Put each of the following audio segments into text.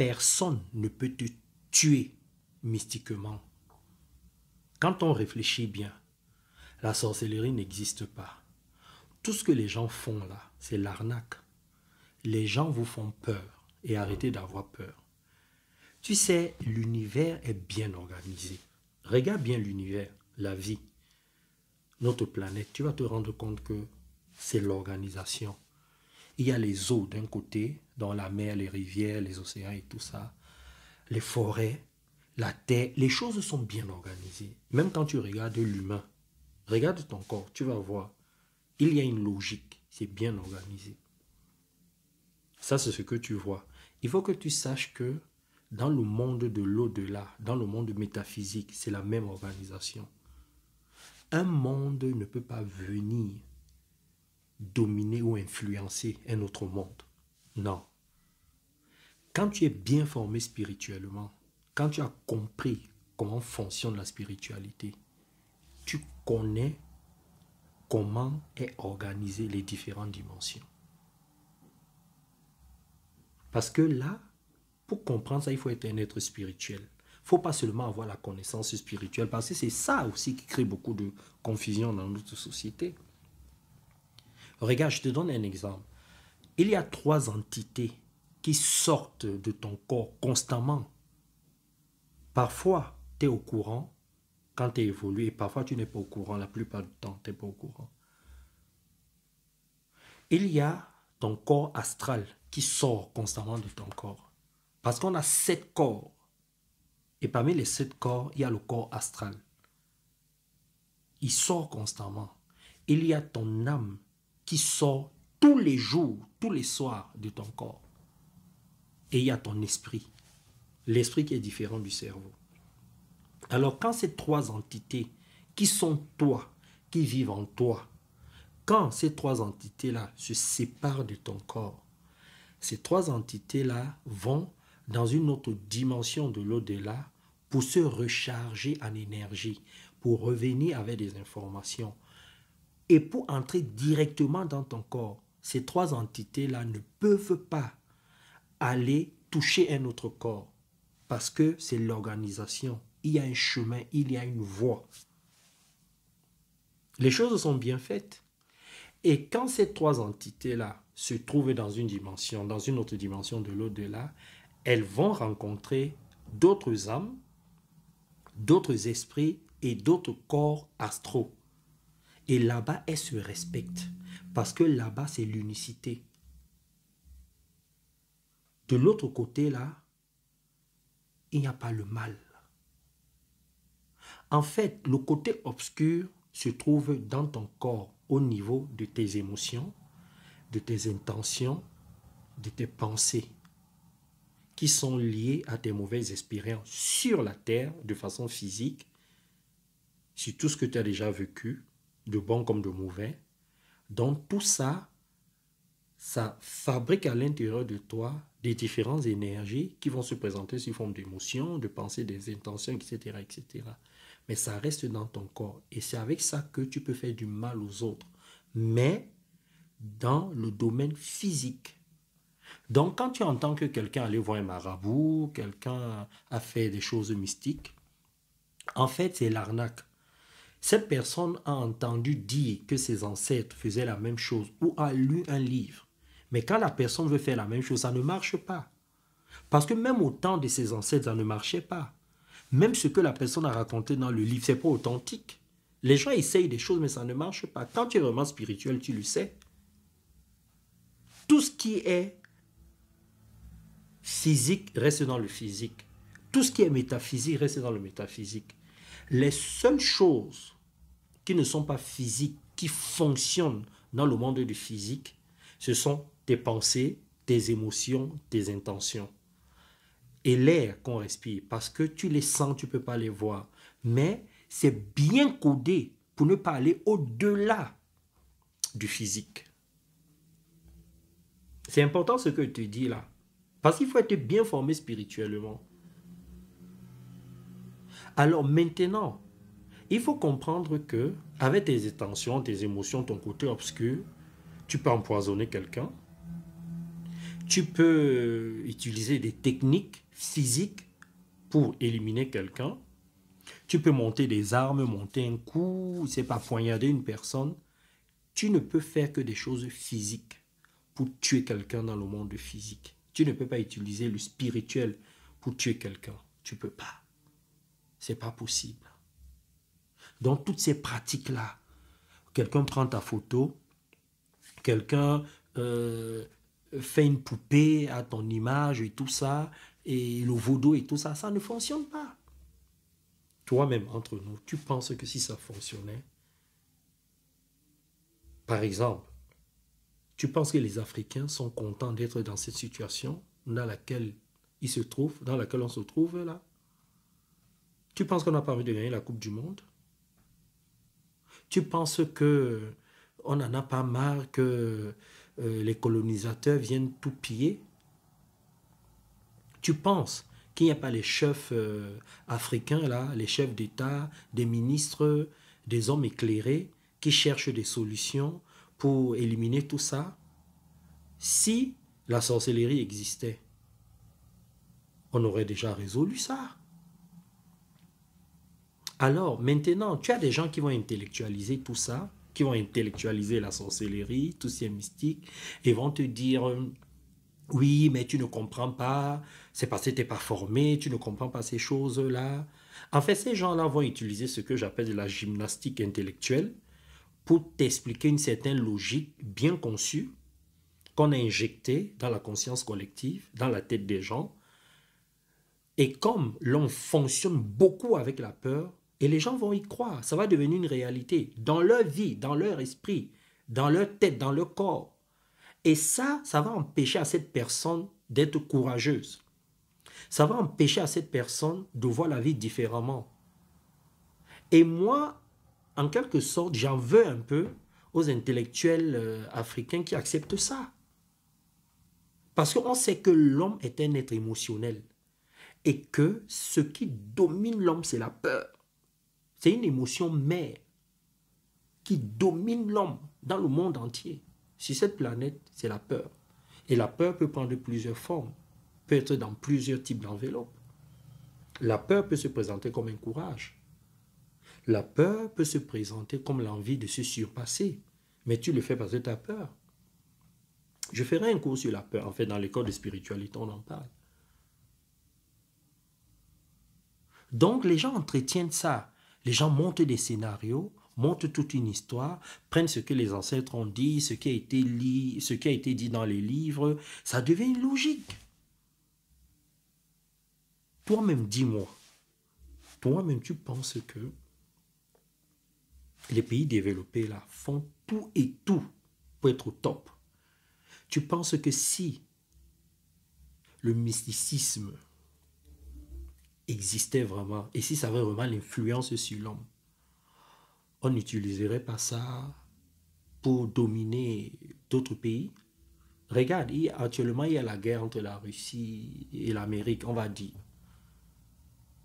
personne ne peut te tuer mystiquement. Quand on réfléchit bien, la sorcellerie n'existe pas. Tout ce que les gens font là, c'est l'arnaque. Les gens vous font peur et arrêtez d'avoir peur. Tu sais, l'univers est bien organisé. Regarde bien l'univers, la vie, notre planète. Tu vas te rendre compte que c'est l'organisation. Il y a les eaux d'un côté, dans la mer, les rivières, les océans et tout ça, les forêts, la terre. Les choses sont bien organisées. Même quand tu regardes l'humain, regarde ton corps, tu vas voir. Il y a une logique, c'est bien organisé. Ça, c'est ce que tu vois. Il faut que tu saches que dans le monde de l'au-delà, dans le monde métaphysique, c'est la même organisation. Un monde ne peut pas venir dominer ou influencer un autre monde. Non. Quand tu es bien formé spirituellement, quand tu as compris comment fonctionne la spiritualité, tu connais comment est organisée les différentes dimensions. Parce que là, pour comprendre ça, il faut être un être spirituel. Il ne faut pas seulement avoir la connaissance spirituelle, parce que c'est ça aussi qui crée beaucoup de confusion dans notre société. Regarde, je te donne un exemple. Il y a 3 entités qui sortent de ton corps constamment. Parfois, tu es au courant quand tu évolues, et parfois tu n'es pas au courant. La plupart du temps, tu n'es pas au courant. Il y a ton corps astral qui sort constamment de ton corps. Parce qu'on a 7 corps. Et parmi les 7 corps, il y a le corps astral. Il sort constamment. Il y a ton âme qui sort tous les jours, tous les soirs de ton corps. Et il y a ton esprit. L'esprit qui est différent du cerveau. Alors quand ces 3 entités qui sont toi, qui vivent en toi, quand ces 3 entités-là se séparent de ton corps, ces 3 entités-là vont dans une autre dimension de l'au-delà pour se recharger en énergie, pour revenir avec des informations et pour entrer directement dans ton corps. Ces 3 entités-là ne peuvent pas aller toucher un autre corps parce que c'est l'organisation. Il y a un chemin, il y a une voie. Les choses sont bien faites. Et quand ces 3 entités-là se trouvent dans une dimension, dans une autre dimension de l'au-delà, elles vont rencontrer d'autres âmes, d'autres esprits et d'autres corps astraux. Et là-bas, elles se respectent. Parce que là-bas, c'est l'unicité. De l'autre côté, là, il n'y a pas le mal. En fait, le côté obscur se trouve dans ton corps au niveau de tes émotions, de tes intentions, de tes pensées qui sont liées à tes mauvaises expériences sur la terre de façon physique, sur tout ce que tu as déjà vécu, de bon comme de mauvais. Donc tout ça, ça fabrique à l'intérieur de toi des différentes énergies qui vont se présenter sous forme d'émotions, de pensées, des intentions, etc., etc. Mais ça reste dans ton corps. Et c'est avec ça que tu peux faire du mal aux autres. Mais dans le domaine physique. Donc, quand tu entends que quelqu'un allait voir un marabout, quelqu'un a fait des choses mystiques, en fait, c'est l'arnaque. Cette personne a entendu dire que ses ancêtres faisaient la même chose ou a lu un livre. Mais quand la personne veut faire la même chose, ça ne marche pas. Parce que même au temps de ses ancêtres, ça ne marchait pas. Même ce que la personne a raconté dans le livre, ce n'est pas authentique. Les gens essayent des choses, mais ça ne marche pas. Quand tu es vraiment spirituel, tu le sais. Tout ce qui est physique reste dans le physique. Tout ce qui est métaphysique reste dans le métaphysique. Les seules choses qui ne sont pas physiques, qui fonctionnent dans le monde du physique, ce sont tes pensées, tes émotions, tes intentions. Et l'air qu'on respire, parce que tu les sens, tu ne peux pas les voir. Mais c'est bien codé pour ne pas aller au-delà du physique. C'est important ce que je te dis là. Parce qu'il faut être bien formé spirituellement. Alors maintenant, il faut comprendre que avec tes intentions, tes émotions, ton côté obscur, tu peux empoisonner quelqu'un. Tu peux utiliser des techniques physiques pour éliminer quelqu'un. Tu peux monter des armes, monter un coup, c'est pas poignarder une personne. Tu ne peux faire que des choses physiques pour tuer quelqu'un dans le monde physique. Tu ne peux pas utiliser le spirituel pour tuer quelqu'un. Tu ne peux pas. C'est pas possible. Donc toutes ces pratiques-là, quelqu'un prend ta photo, quelqu'un fait une poupée à ton image et tout ça, et le vaudou et tout ça, ça ne fonctionne pas. Toi-même, entre nous, tu penses que si ça fonctionnait, par exemple, tu penses que les Africains sont contents d'être dans cette situation dans laquelle ils se trouvent, dans laquelle on se trouve là? Tu penses qu'on n'a pas envie de gagner la Coupe du Monde? Tu penses que on n'en a pas marre que les colonisateurs viennent tout piller? Tu penses qu'il n'y a pas les chefs africains, là, les chefs d'État, des ministres, des hommes éclairés qui cherchent des solutions pour éliminer tout ça? Si la sorcellerie existait, on aurait déjà résolu ça. Alors, maintenant, tu as des gens qui vont intellectualiser tout ça, qui vont intellectualiser la sorcellerie, tout ce qui est mystique, et vont te dire, oui, mais tu ne comprends pas, c'est parce que tu n'es pas formé, tu ne comprends pas ces choses-là. En fait, ces gens-là vont utiliser ce que j'appelle la gymnastique intellectuelle pour t'expliquer une certaine logique bien conçue qu'on a injectée dans la conscience collective, dans la tête des gens. Et comme l'on fonctionne beaucoup avec la peur, et les gens vont y croire, ça va devenir une réalité dans leur vie, dans leur esprit, dans leur tête, dans leur corps. Et ça va empêcher à cette personne d'être courageuse. Ça va empêcher à cette personne de voir la vie différemment. Et moi, en quelque sorte, j'en veux un peu aux intellectuels africains qui acceptent ça. Parce qu'on sait que l'homme est un être émotionnel. Et que ce qui domine l'homme, c'est la peur. C'est une émotion mère qui domine l'homme dans le monde entier. Sur cette planète, c'est la peur. Et la peur peut prendre plusieurs formes, peut être dans plusieurs types d'enveloppes. La peur peut se présenter comme un courage. La peur peut se présenter comme l'envie de se surpasser. Mais tu le fais parce que tu as peur. Je ferai un cours sur la peur. En fait, dans l'école de spiritualité, on en parle. Donc, les gens entretiennent ça. Les gens montent des scénarios, montent toute une histoire, prennent ce que les ancêtres ont dit, ce qui a été dit dans les livres. Ça devient une logique. Toi-même, dis-moi, toi-même, tu penses que les pays développés là font tout et tout pour être au top. Tu penses que si le mysticisme existait vraiment, et si ça avait vraiment l'influence sur l'homme, on n'utiliserait pas ça pour dominer d'autres pays? Regarde, actuellement, il y a la guerre entre la Russie et l'Amérique, on va dire.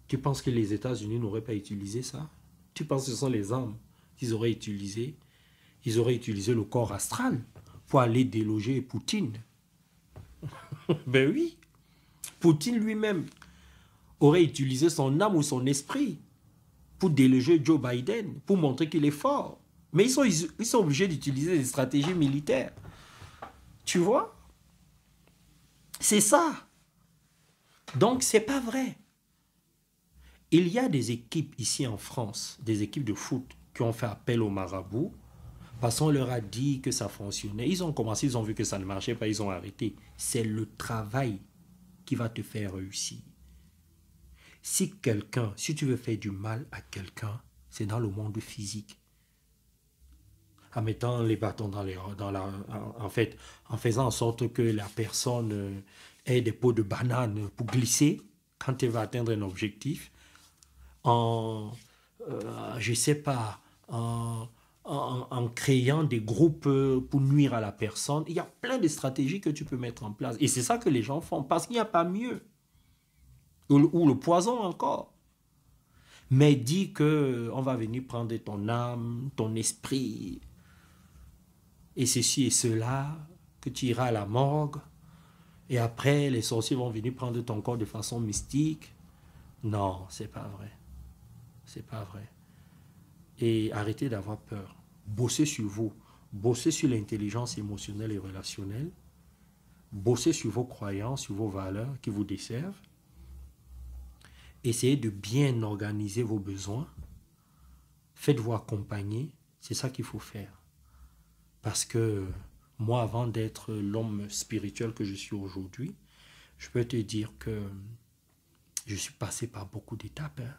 Tu penses que les États-Unis n'auraient pas utilisé ça? Tu penses que ce sont les armes qu'ils auraient utilisées? Ils auraient utilisé le corps astral pour aller déloger Poutine. Ben oui, Poutine lui-même aurait utilisé son âme ou son esprit pour déloger Joe Biden, pour montrer qu'il est fort. Mais ils sont obligés d'utiliser des stratégies militaires. Tu vois? C'est ça. Donc, c'est pas vrai. Il y a des équipes ici en France, des équipes de foot qui ont fait appel au marabout parce qu'on leur a dit que ça fonctionnait. Ils ont commencé, ils ont vu que ça ne marchait pas, ils ont arrêté. C'est le travail qui va te faire réussir. Si tu veux faire du mal à quelqu'un, c'est dans le monde physique. En mettant les bâtons en faisant en sorte que la personne ait des peaux de banane pour glisser quand elle va atteindre un objectif, je sais pas, en créant des groupes pour nuire à la personne. Il y a plein de stratégies que tu peux mettre en place. Et c'est ça que les gens font, parce qu'il n'y a pas mieux. Ou le poison encore. Mais dis qu'on va venir prendre ton âme, ton esprit, et ceci et cela, que tu iras à la morgue, Et après, les sorciers vont venir prendre ton corps de façon mystique. Non, c'est pas vrai. C'est pas vrai. Et arrêtez d'avoir peur. Bossez sur vous. Bossez sur l'intelligence émotionnelle et relationnelle. Bossez sur vos croyances, sur vos valeurs qui vous desservent. Essayez de bien organiser vos besoins. Faites-vous accompagner. C'est ça qu'il faut faire. Parce que moi, avant d'être l'homme spirituel que je suis aujourd'hui, je peux te dire que je suis passé par beaucoup d'étapes. Hein.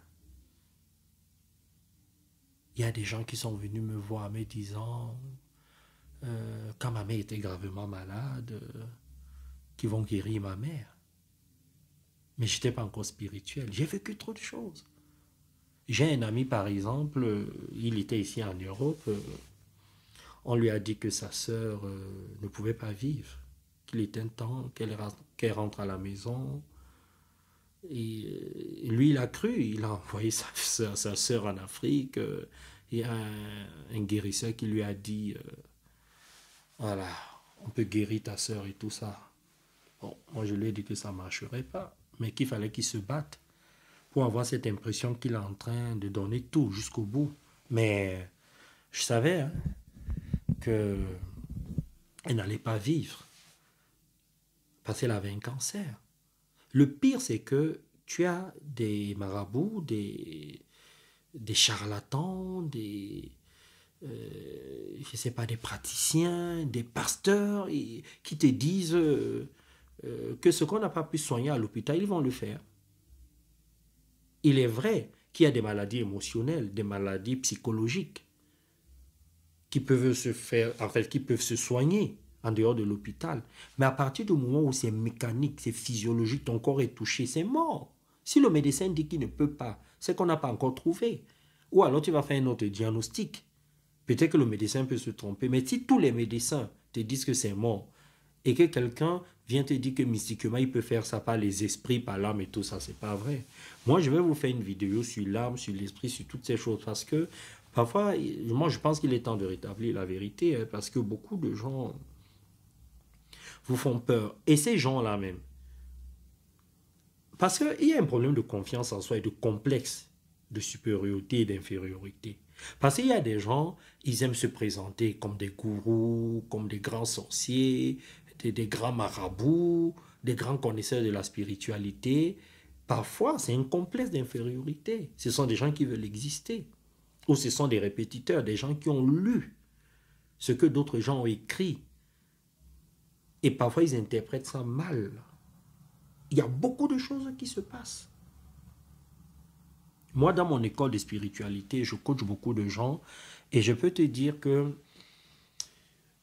Il y a des gens qui sont venus me voir me disant, quand ma mère était gravement malade, qu'ils vont guérir ma mère. Mais je n'étais pas encore spirituel. J'ai vécu trop de choses. J'ai un ami, par exemple, il était ici en Europe. On lui a dit que sa sœur ne pouvait pas vivre, qu'il était temps qu'elle rentre à la maison. Et lui, il a cru, il a envoyé sa sœur en Afrique. Il y a un guérisseur qui lui a dit, voilà, on peut guérir ta sœur et tout ça. Bon, moi, je lui ai dit que ça ne marcherait pas, mais qu'il fallait qu'il se batte pour avoir cette impression qu'il est en train de donner tout jusqu'au bout. Mais je savais hein, qu'elle n'allait pas vivre parce qu'elle avait un cancer. Le pire, c'est que tu as des marabouts, des charlatans, je sais pas, des praticiens, des pasteurs qui te disent que ce qu'on n'a pas pu soigner à l'hôpital, ils vont le faire. Il est vrai qu'il y a des maladies émotionnelles, des maladies psychologiques qui peuvent se faire, en fait, qui peuvent se soigner en dehors de l'hôpital. Mais à partir du moment où c'est mécanique, c'est physiologique, ton corps est touché, c'est mort. Si le médecin dit qu'il ne peut pas, c'est qu'on n'a pas encore trouvé. Ou alors tu vas faire un autre diagnostic. Peut-être que le médecin peut se tromper, mais si tous les médecins te disent que c'est mort et que quelqu'un vient te dire que mystiquement il peut faire ça par les esprits, par l'âme et tout ça, c'est pas vrai. Moi, je vais vous faire une vidéo sur l'âme, sur l'esprit, sur toutes ces choses parce que parfois, moi, je pense qu'il est temps de rétablir la vérité hein, parce que beaucoup de gens vous font peur. Et ces gens-là même, parce qu'il y a un problème de confiance en soi et de complexe de supériorité et d'infériorité. Parce qu'il y a des gens, ils aiment se présenter comme des gourous, comme des grands sorciers, des grands marabouts, des grands connaisseurs de la spiritualité. Parfois, c'est un complexe d'infériorité. Ce sont des gens qui veulent exister. Ou ce sont des répétiteurs, des gens qui ont lu ce que d'autres gens ont écrit. Et parfois, ils interprètent ça mal. Il y a beaucoup de choses qui se passent. Moi, dans mon école de spiritualité, je coach beaucoup de gens et je peux te dire que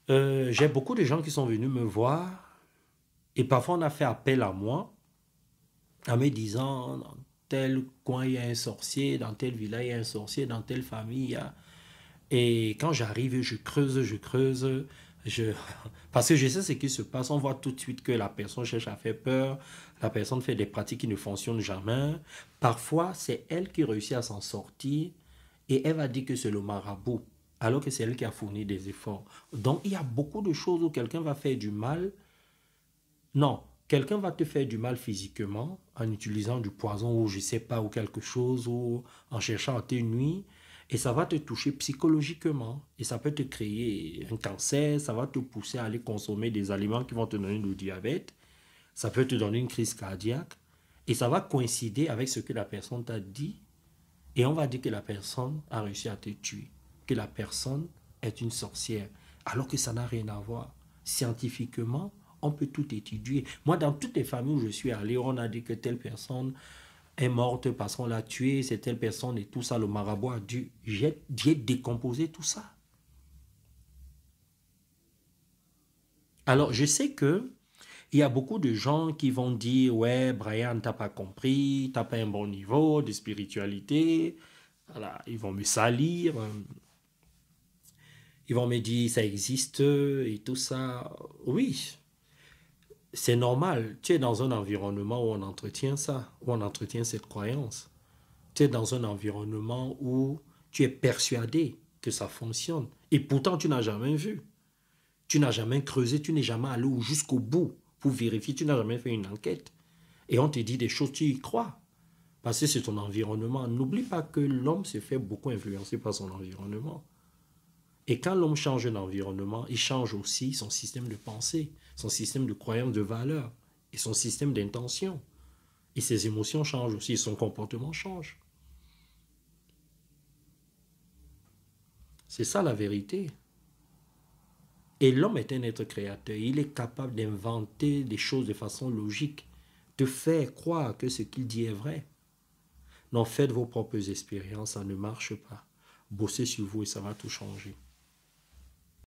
j'ai beaucoup de gens qui sont venus me voir et parfois on a fait appel à moi en me disant dans tel coin il y a un sorcier, dans tel village il y a un sorcier, dans telle famille il y a... Et quand j'arrive, je creuse, parce que je sais ce qui se passe. On voit tout de suite que la personne cherche à faire peur, la personne fait des pratiques qui ne fonctionnent jamais. Parfois, c'est elle qui réussit à s'en sortir et elle va dire que c'est le marabout, alors que c'est elle qui a fourni des efforts. Donc, il y a beaucoup de choses où quelqu'un va faire du mal. Non, quelqu'un va te faire du mal physiquement en utilisant du poison ou je ne sais pas, ou quelque chose, ou en cherchant à te nuire. Et ça va te toucher psychologiquement. Et ça peut te créer un cancer, ça va te pousser à aller consommer des aliments qui vont te donner le diabète. Ça peut te donner une crise cardiaque. Et ça va coïncider avec ce que la personne t'a dit. Et on va dire que la personne a réussi à te tuer. Que la personne est une sorcière. Alors que ça n'a rien à voir. Scientifiquement, on peut tout étudier. Moi, dans toutes les familles où je suis allé, on a dit que telle personne est morte parce qu'on l'a tuée, c'est telle personne et tout ça, le marabout a dû... J'ai décomposé tout ça. Alors, je sais que il y a beaucoup de gens qui vont dire, ouais, Brian, t'as pas compris, t'as pas un bon niveau de spiritualité. Voilà, ils vont me salir, ils vont me dire, ça existe et tout ça. Oui, c'est normal. Tu es dans un environnement où on entretient ça, où on entretient cette croyance. Tu es dans un environnement où tu es persuadé que ça fonctionne. Et pourtant, tu n'as jamais vu. Tu n'as jamais creusé, tu n'es jamais allé jusqu'au bout pour vérifier. Tu n'as jamais fait une enquête. Et on te dit des choses, tu y crois. Parce que c'est ton environnement. N'oublie pas que l'homme se fait beaucoup influencer par son environnement. Et quand l'homme change d'environnement, il change aussi son système de pensée, son système de croyance, de valeurs et son système d'intention. Et ses émotions changent aussi, son comportement change. C'est ça la vérité. Et l'homme est un être créateur. Il est capable d'inventer des choses de façon logique, de faire croire que ce qu'il dit est vrai. Donc faites vos propres expériences, ça ne marche pas. Bossez sur vous et ça va tout changer.